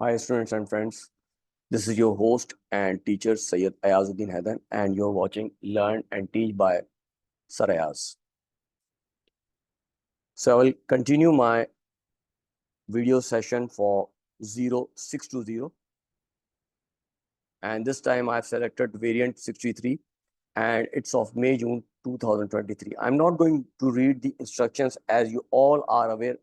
Hi, students and friends. This is your host and teacher Sayyid Ayazuddin Haidan, and you're watching Learn and Teach by Sir Ayaz. So I will continue my video session for 0620, and this time I've selected variant 63, and it's of May-June 2023. I'm not going to read the instructions as you all are aware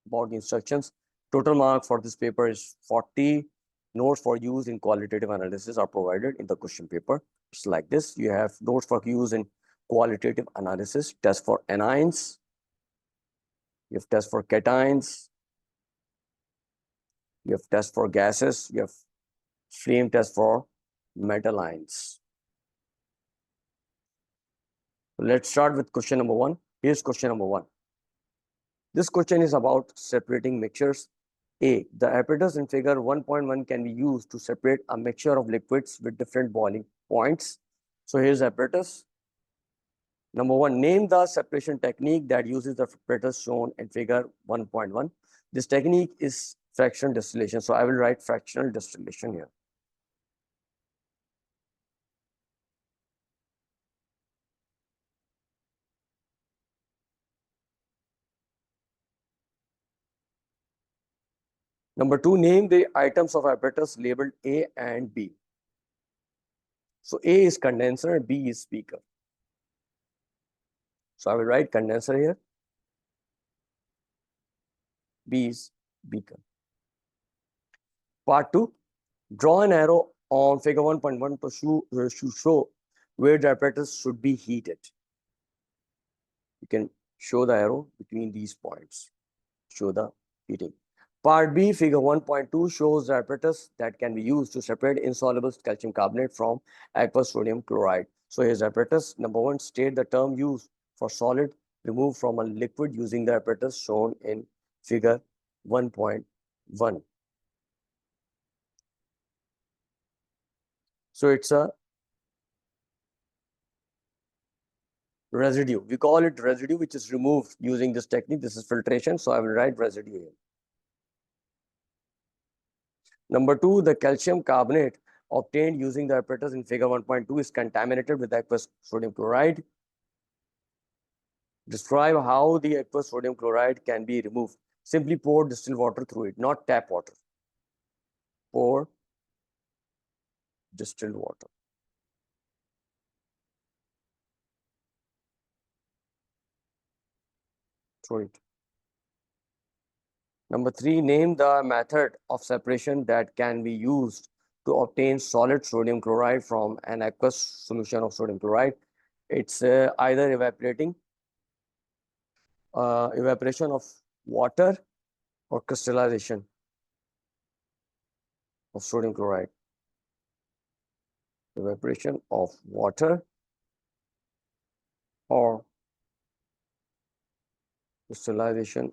about the instructions. Total mark for this paper is 40. Notes for use in qualitative analysis are provided in the question paper. It's like this. You have notes for use in qualitative analysis, test for anions, you have test for cations, you have test for gases, you have flame test for metal ions. Let's start with question number 1. Here's question number 1. This question is about separating mixtures. A. The apparatus in figure 1.1 can be used to separate a mixture of liquids with different boiling points. So here's the apparatus. Number 1, name the separation technique that uses the apparatus shown in figure 1.1. This technique is fractional distillation. So I will write fractional distillation here. Number 2, name the items of apparatus labeled A and B. So A is condenser and B is beaker. So I will write condenser here. B is beaker. Part 2, draw an arrow on figure 1.1 to show where the apparatus should be heated. You can show the arrow between these points. Show the heating. Part B, figure 1.2 shows the apparatus that can be used to separate insoluble calcium carbonate from aqueous sodium chloride. So here's the apparatus. Number 1, state the term used for solid removed from a liquid using the apparatus shown in figure 1.1. So it's a residue. We call it residue, which is removed using this technique. This is filtration. So I will write residue here. Number 2, the calcium carbonate obtained using the apparatus in figure 1.2 is contaminated with aqueous sodium chloride. Describe how the aqueous sodium chloride can be removed. Simply pour distilled water through it, not tap water. Pour distilled water. Through it. Number 3, name the method of separation that can be used to obtain solid sodium chloride from an aqueous solution of sodium chloride. It's either evaporation of water or crystallization of sodium chloride. Evaporation of water or crystallization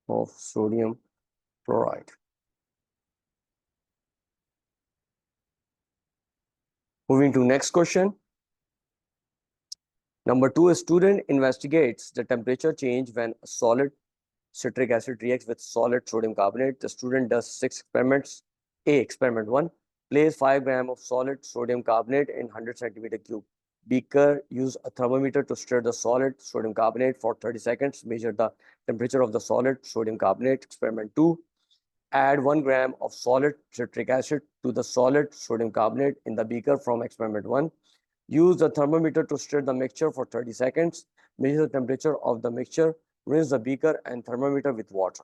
of sodium chloride. Moving to next question. Number 2, a student investigates the temperature change when a solid citric acid reacts with solid sodium carbonate. The student does 6 experiments. A. Experiment 1. Place 5 grams of solid sodium carbonate in 100 centimeter cube. Beaker, use a thermometer to stir the solid sodium carbonate for 30 seconds. Measure the temperature of the solid sodium carbonate. Experiment 2. Add 1 gram of solid citric acid to the solid sodium carbonate in the beaker from experiment 1. Use the thermometer to stir the mixture for 30 seconds. Measure the temperature of the mixture. Rinse the beaker and thermometer with water.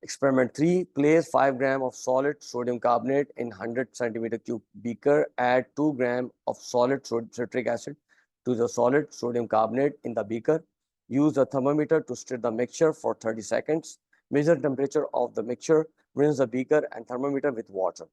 Experiment 3, place 5 grams of solid sodium carbonate in 100 centimeter cube beaker. Add 2 grams of solid citric acid to the solid sodium carbonate in the beaker. Use the thermometer to stir the mixture for 30 seconds. Measure the temperature of the mixture. Rinse the beaker and thermometer with water.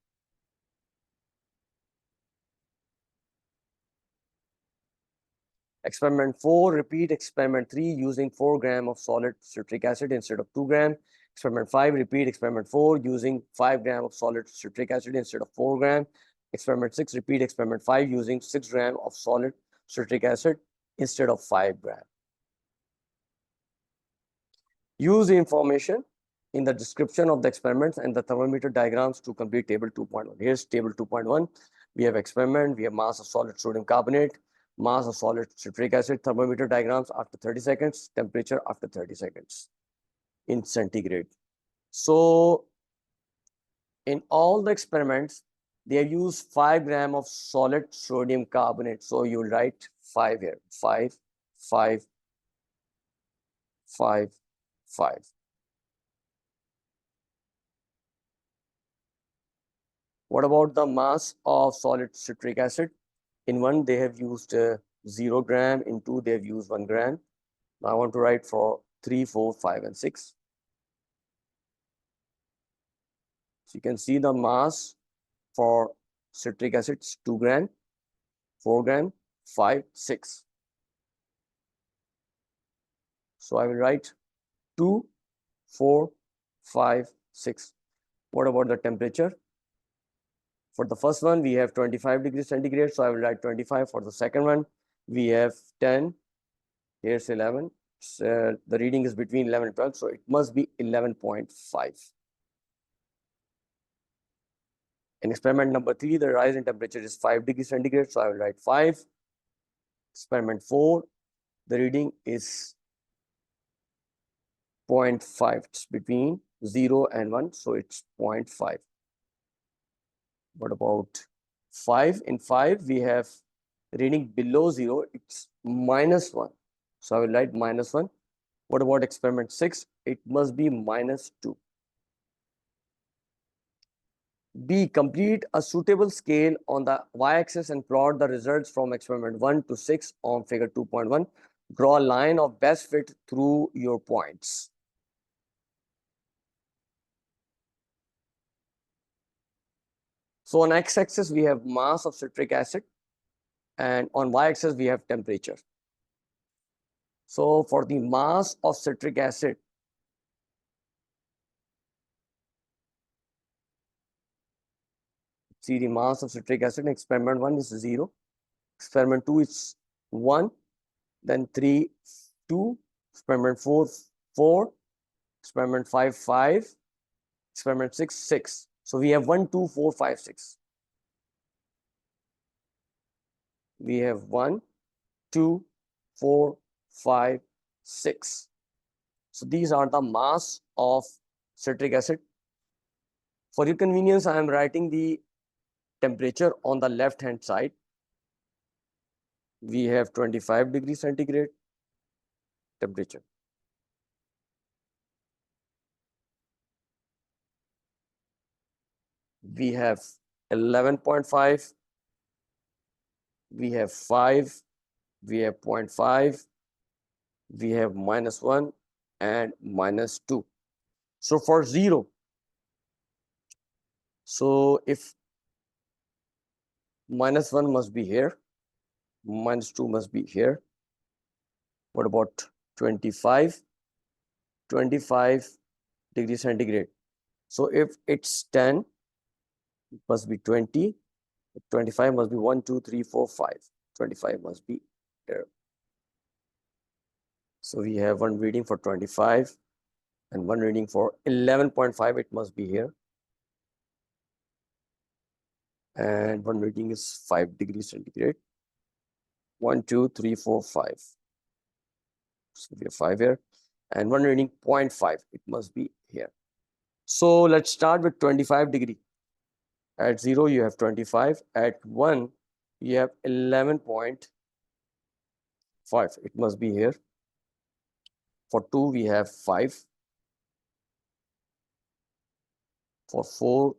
Experiment 4, repeat experiment 3 using 4 grams of solid citric acid instead of 2 grams. Experiment 5, repeat experiment 4 using 5 grams of solid citric acid instead of 4 grams. Experiment 6, repeat experiment 5 using 6 grams of solid citric acid instead of 5 gram. Use the information in the description of the experiments and the thermometer diagrams to complete table 2.1. Here's table 2.1. We have experiment, we have mass of solid sodium carbonate, mass of solid citric acid, thermometer diagrams after 30 seconds, temperature after 30 seconds in centigrade. So in all the experiments, they have used 5 gram of solid sodium carbonate. So you write 5 here, 5, 5, 5, 5. What about the mass of solid citric acid? In one, they have used 0 gram. In two, they have used 1 gram. Now I want to write for 3, 4, 5, and 6. So you can see the mass for citric acid is 2 gram, 4 gram, 5, 6. So I will write 2, 4, 5, 6. What about the temperature? For the first one, we have 25 degrees centigrade. So I will write 25. For the second one, we have 10. Here's 11. So the reading is between 11 and 12. So it must be 11.5. In experiment number 3, the rise in temperature is 5 degrees centigrade. So I will write 5. Experiment 4, the reading is 0.5. It's between 0 and 1. So it's 0.5. What about 5? In 5, we have reading below 0. It's -1. So I will write -1. What about experiment 6? It must be -2. B, complete a suitable scale on the y-axis and plot the results from experiment 1 to 6 on figure 2.1. Draw a line of best fit through your points. So on x-axis, we have mass of citric acid, and on y-axis, we have temperature. So for the mass of citric acid, see the mass of citric acid in experiment 1 is 0. Experiment 2 is 1. Then 3, 2. Experiment 4, 4. Experiment 5, 5. Experiment 6, 6. So we have 1, 2, 4, 5, 6. We have 1, 2, 4, 5, 6. So these are the mass of citric acid. For your convenience, I am writing the temperature on the left hand side. We have 25 degrees centigrade temperature. We have 11.5. We have 5. We have 0.5. We have -1 and -2. So for 0, so if -1 must be here, -2 must be here. What about 25? 25 degrees centigrade. So if it's 10, it must be 20. 25 must be 1, 2, 3, 4, 5. 25 must be here. So we have one reading for 25 and one reading for 11.5. It must be here. And one reading is 5 degrees centigrade. 1, 2, 3, 4, 5. So we have 5 here. And one reading 0.5. It must be here. So let's start with 25 degree. At 0, you have 25. At 1, you have 11.5. It must be here. For 2, we have 5. For 4,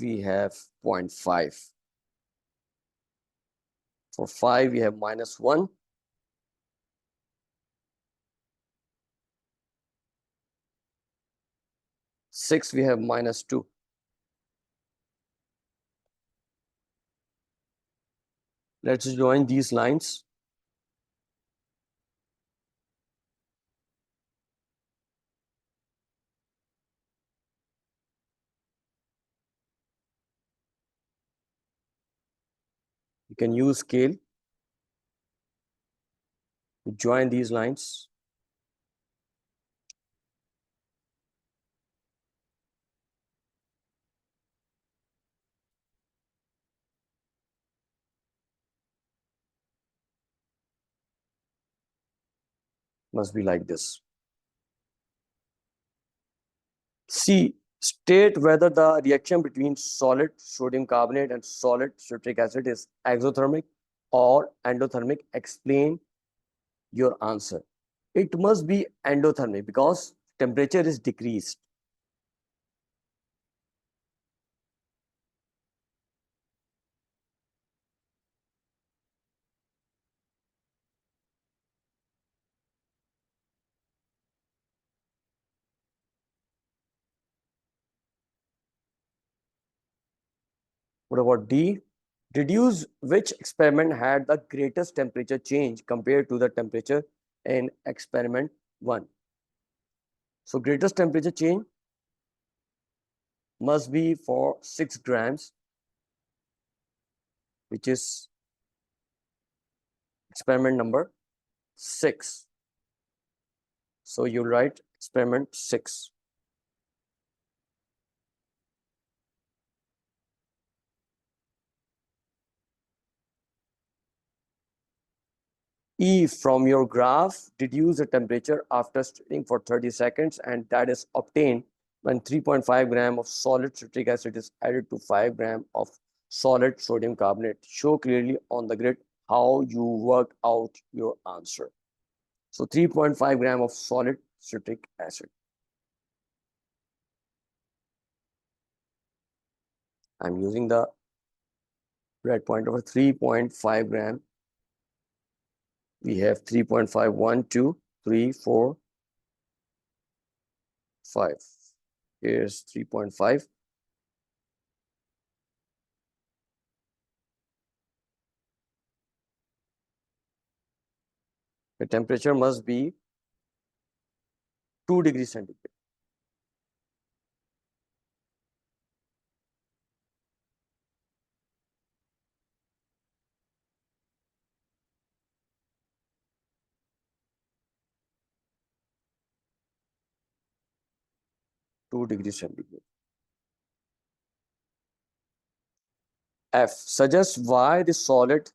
we have 0.5. For 5, we have -1. Six, we have -2. Let's join these lines. You can use scale. Join these lines. Must be like this. C. State whether the reaction between solid sodium carbonate and solid citric acid is exothermic or endothermic. Explain your answer. It must be endothermic because temperature is decreased. What about D? Deduce which experiment had the greatest temperature change compared to the temperature in experiment 1. So greatest temperature change must be for 6 grams, which is experiment number 6. So you write experiment 6. E, from your graph, deduce the temperature after stirring for 30 seconds, and that is obtained when 3.5 gram of solid citric acid is added to 5 gram of solid sodium carbonate. Show clearly on the grid how you work out your answer. So 3.5 gram of solid citric acid. I'm using the red point over 3.5 gram. We have 3.5, 1, 2, 3, 4, 5. Here's 3.5. The temperature must be 2 degrees centigrade. 2 degrees centigrade. F, suggests why the solid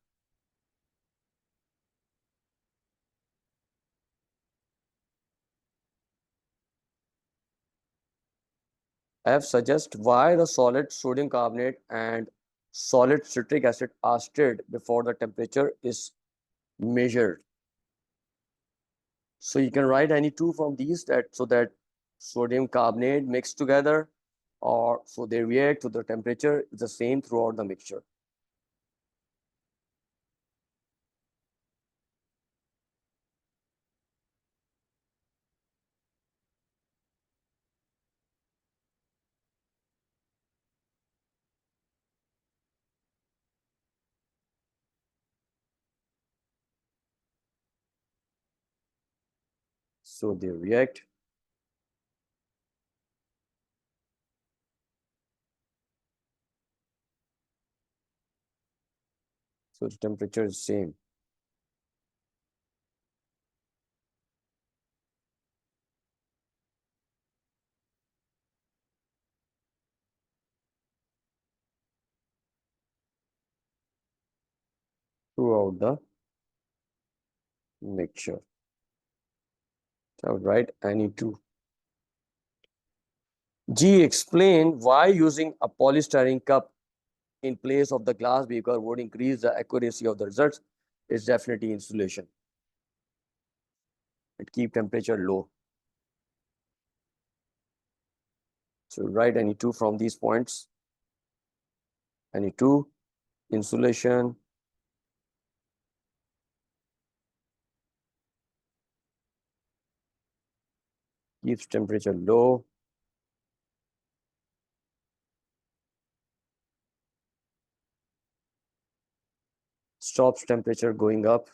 F suggests why the solid sodium carbonate and solid citric acid are stirred before the temperature is measured. So you can write any two from these so that sodium carbonate mixed together, or so they react to the temperature is the same throughout the mixture. So they react. So the temperature is same. Throughout the mixture. So I would write any two. G, explain why using a polystyrene cup in place of the glass beaker would increase the accuracy of the results. Is definitely insulation. It keep temperature low. So write any two from these points. Any two, insulation, keeps temperature low. Stops temperature going up.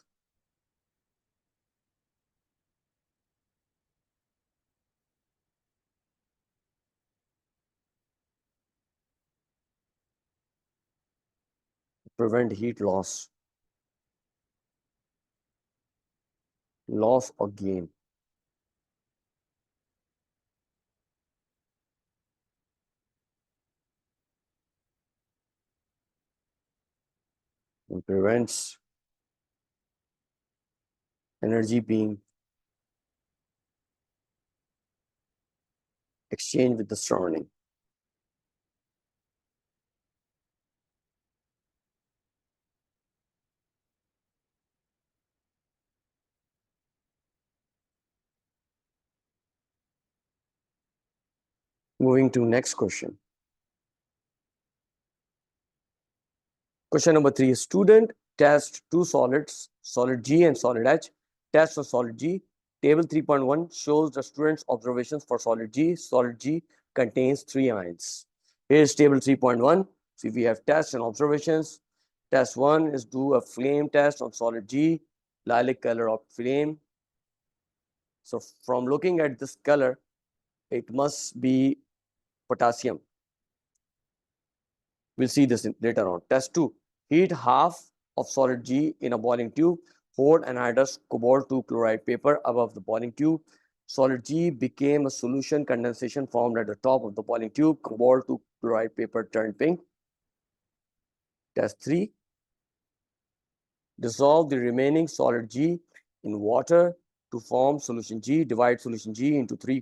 Prevent heat loss. loss or gain. It prevents energy being exchanged with the surrounding. Moving to next question. Question number 3. Student test two solids, solid G and solid H. Test of solid G. Table 3.1 shows the student's observations for solid G. Solid G contains 3 ions. Here's table 3.1. See, we have tests and observations. Test 1 is do a flame test on solid G, lilac color of flame. So from looking at this color, it must be potassium. We'll see this later on. Test 2. Heat half of solid G in a boiling tube. Pour anhydrous cobalt-2 chloride paper above the boiling tube. Solid G became a solution. Condensation formed at the top of the boiling tube. Cobalt-2 chloride paper turned pink. Test 3. Dissolve the remaining solid G in water to form solution G. Divide solution G into 3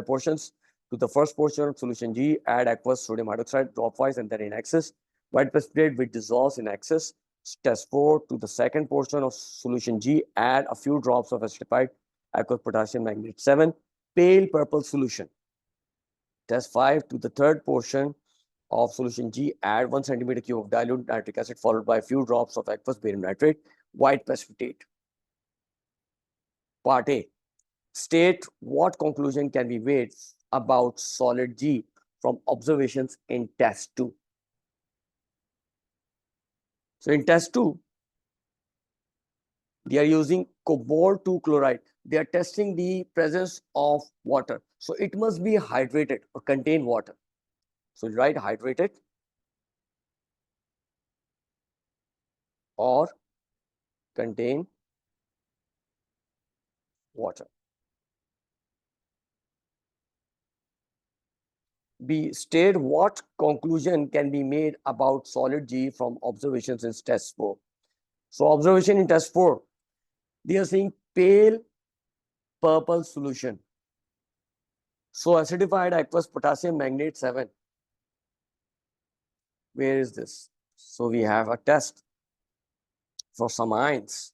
portions. To the first portion of solution G, add aqueous sodium hydroxide dropwise and then in excess. White precipitate which dissolves in excess. Test 4. To the second portion of solution G, add a few drops of acidified aqueous potassium manganate 7, pale purple solution. Test 5. To the third portion of solution G, add 1 centimeter cube of dilute nitric acid followed by a few drops of aqueous barium nitrate, white precipitate. Part A. State what conclusion can be made about solid G from observations in test 2. So in test 2, they are using cobalt-2 chloride. They are testing the presence of water. So it must be hydrated or contain water. So write hydrated or contain water. B. State what conclusion can be made about solid G from observations in test 4. So observation in test 4, they are seeing pale purple solution. So acidified aqueous potassium manganate 7. Where is this? So we have a test for some ions.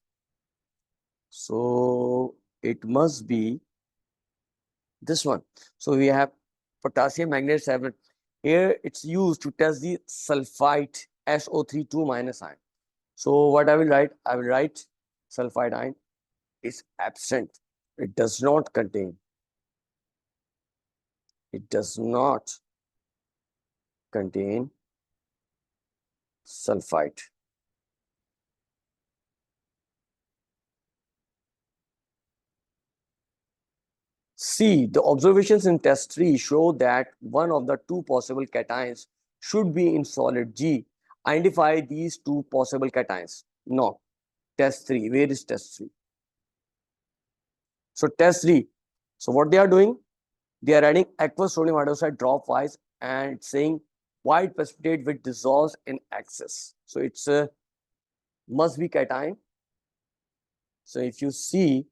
So it must be this one. So we have potassium manganate 7. Here it's used to test the sulfite SO3 2- ion. So what I will write sulfide ion is absent. It does not contain. It does not contain sulfite. C. The observations in test 3 show that one of the 2 possible cations should be in solid G. Identify these 2 possible cations. No. Test 3. Where is test 3? So test 3. So what they are doing? They are adding aqueous sodium hydroxide dropwise and saying white precipitate which dissolves in excess. So it's a must be cation. So if you see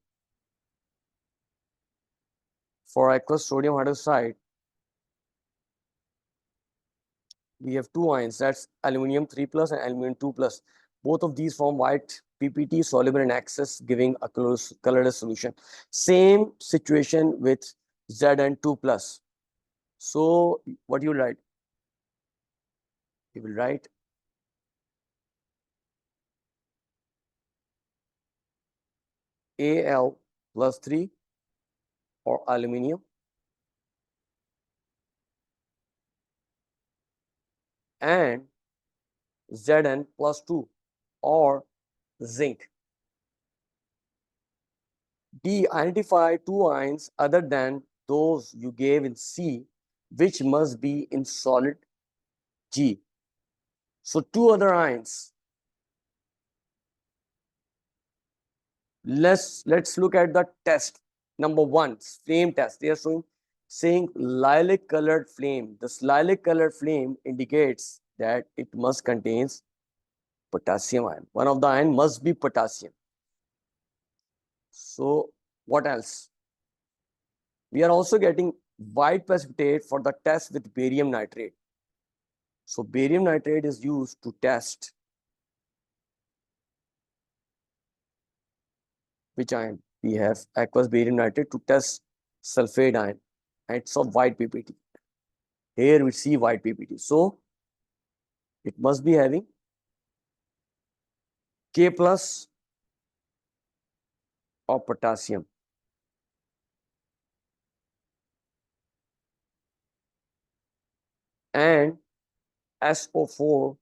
for aqueous sodium hydroxide, we have 2 ions, that's aluminum 3+ and aluminum 2+. Both of these form white PPT soluble in excess, giving a colorless solution. Same situation with Zn 2+. So what you write? You will write Al+3 or aluminum and Zn+2 or zinc. D. Identify 2 ions other than those you gave in C, which must be in solid G. So 2 other ions. Let's look at the test. Number one, flame test. They are saying lilac colored flame. This lilac colored flame indicates that it must contains potassium ion. One of the ion must be potassium. So what else? We are also getting white precipitate for the test with barium nitrate. So barium nitrate is used to test which ion? We have aqueous barium nitrate to test sulfate ion, and it's of white PPT. Here we see white PPT. So it must be having K plus of potassium. And SO4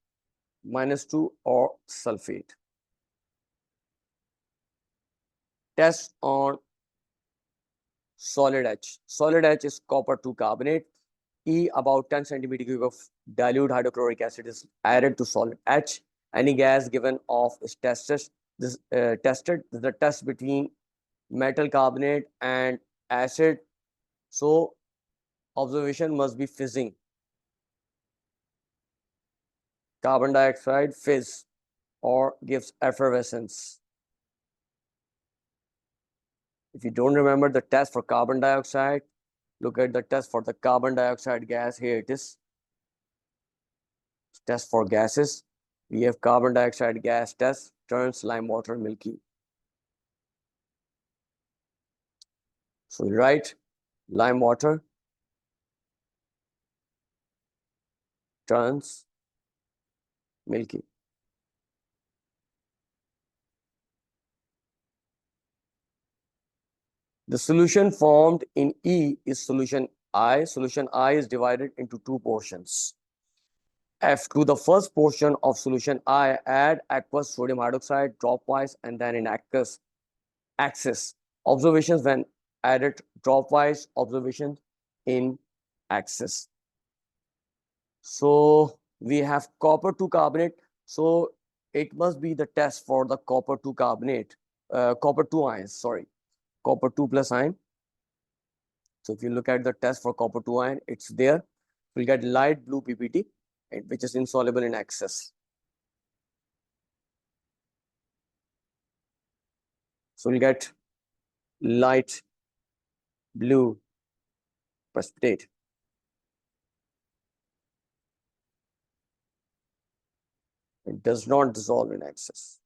minus 2 or sulfate. Test on solid H. Solid H is copper 2 carbonate. E, about 10 centimeter cube of dilute hydrochloric acid is added to solid H. Any gas given off is tested. This the test between metal carbonate and acid. So observation must be fizzing. Carbon dioxide fizz or gives effervescence. If you don't remember the test for carbon dioxide, look at the test for the carbon dioxide gas. Here it is. Test for gases. We have carbon dioxide gas test, turns lime water milky. So you write lime water turns milky. The solution formed in E is solution I. Solution I is divided into two portions. F, to the first portion of solution I, add aqueous sodium hydroxide dropwise and then in aqueous axis. Observations when added dropwise, observations in axis. So we have copper 2 carbonate. So it must be the test for the copper 2 carbonate, copper 2 ions, sorry, copper 2 plus ion. So if you look at the test for copper 2 ion, it's there. We'll get light blue PPT, which is insoluble in excess. So we'll get light blue precipitate. It does not dissolve in excess.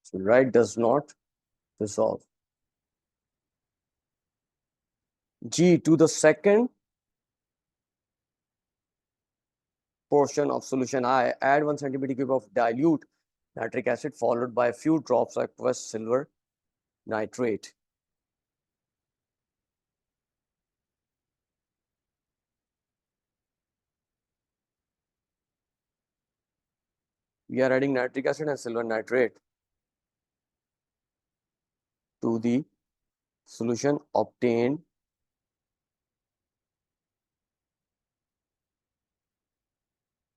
So right, does not dissolve. G, to the second portion of solution I, add 1 centimeter cube of dilute nitric acid followed by a few drops of aqueous silver nitrate. We are adding nitric acid and silver nitrate to the solution obtained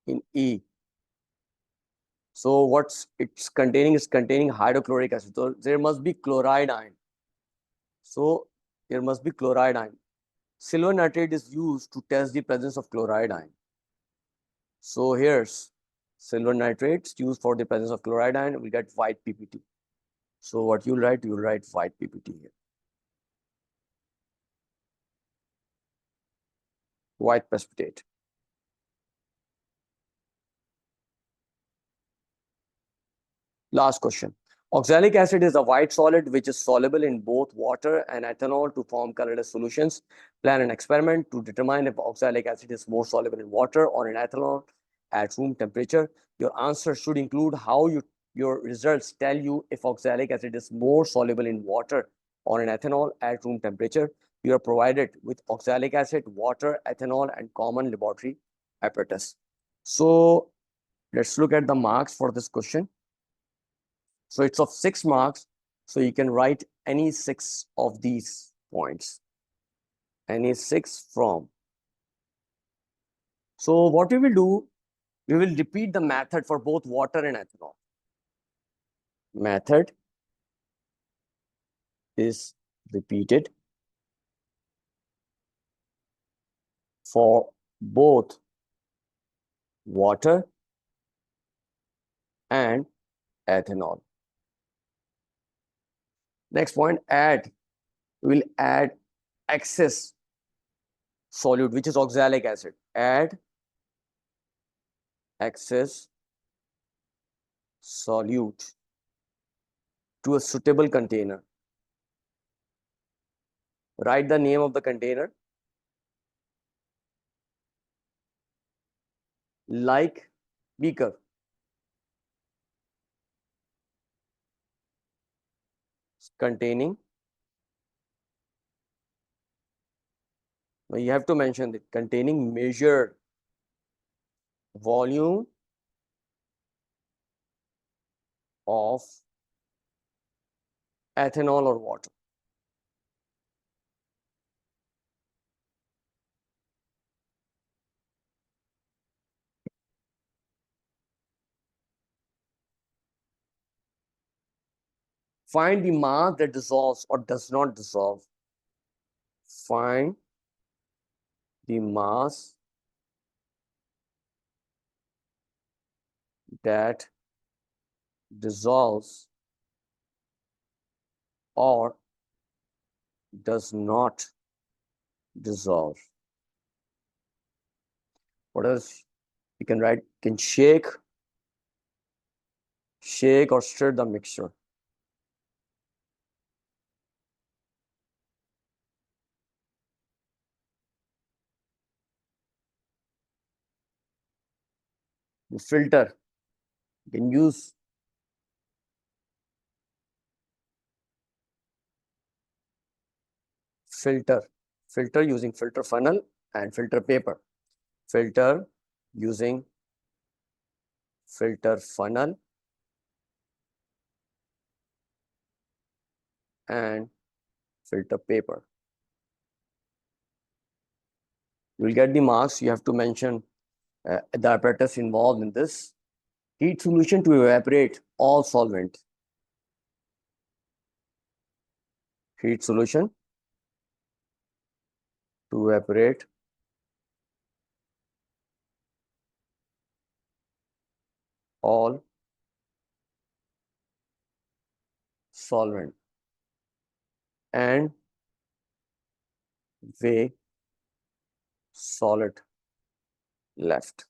in E. So what's it's containing is containing hydrochloric acid. So there must be chloride ion. So there must be chloride ion. Silver nitrate is used to test the presence of chloride ion. So here's silver nitrate used for the presence of chloride ion. We get white PPT. So what you'll write white PPT here. White precipitate. Last question. Oxalic acid is a white solid which is soluble in both water and ethanol to form colorless solutions. Plan an experiment to determine if oxalic acid is more soluble in water or in ethanol at room temperature. Your answer should include how your results tell you if oxalic acid is more soluble in water or in ethanol at room temperature. You are provided with oxalic acid, water, ethanol, and common laboratory apparatus. So let's look at the marks for this question. So it's of 6 marks. So you can write any 6 of these points. Any 6 from. So what we will do, we will repeat the method for both water and ethanol. Method is repeated for both water and ethanol. Next point, we will add excess solute, which is oxalic acid. Add excess solute to a suitable container. Write the name of the container. Like beaker. Containing. Now you have to mention it. Containing measured volume of ethanol or water. Find the mass that dissolves or does not dissolve. Find the mass that dissolves or does not dissolve. What else? You can write, can shake or stir the mixture. The filter, you can use filter using filter funnel and filter paper. Filter using filter funnel and filter paper. You will get the marks. You have to mention the apparatus involved in this. Heat solution to evaporate all solvent. Heat solution to evaporate all solvent and weigh solid left.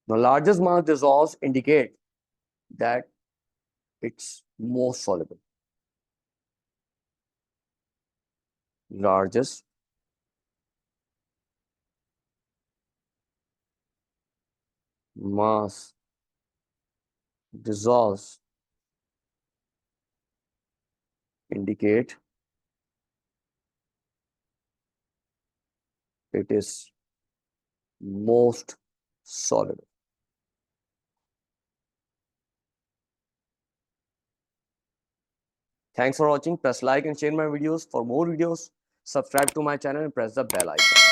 The largest mass dissolves indicate that it's most soluble. Largest mass dissolves indicate it is most soluble. Thanks for watching. Press like and share my videos. For more videos, subscribe to my channel and press the bell icon.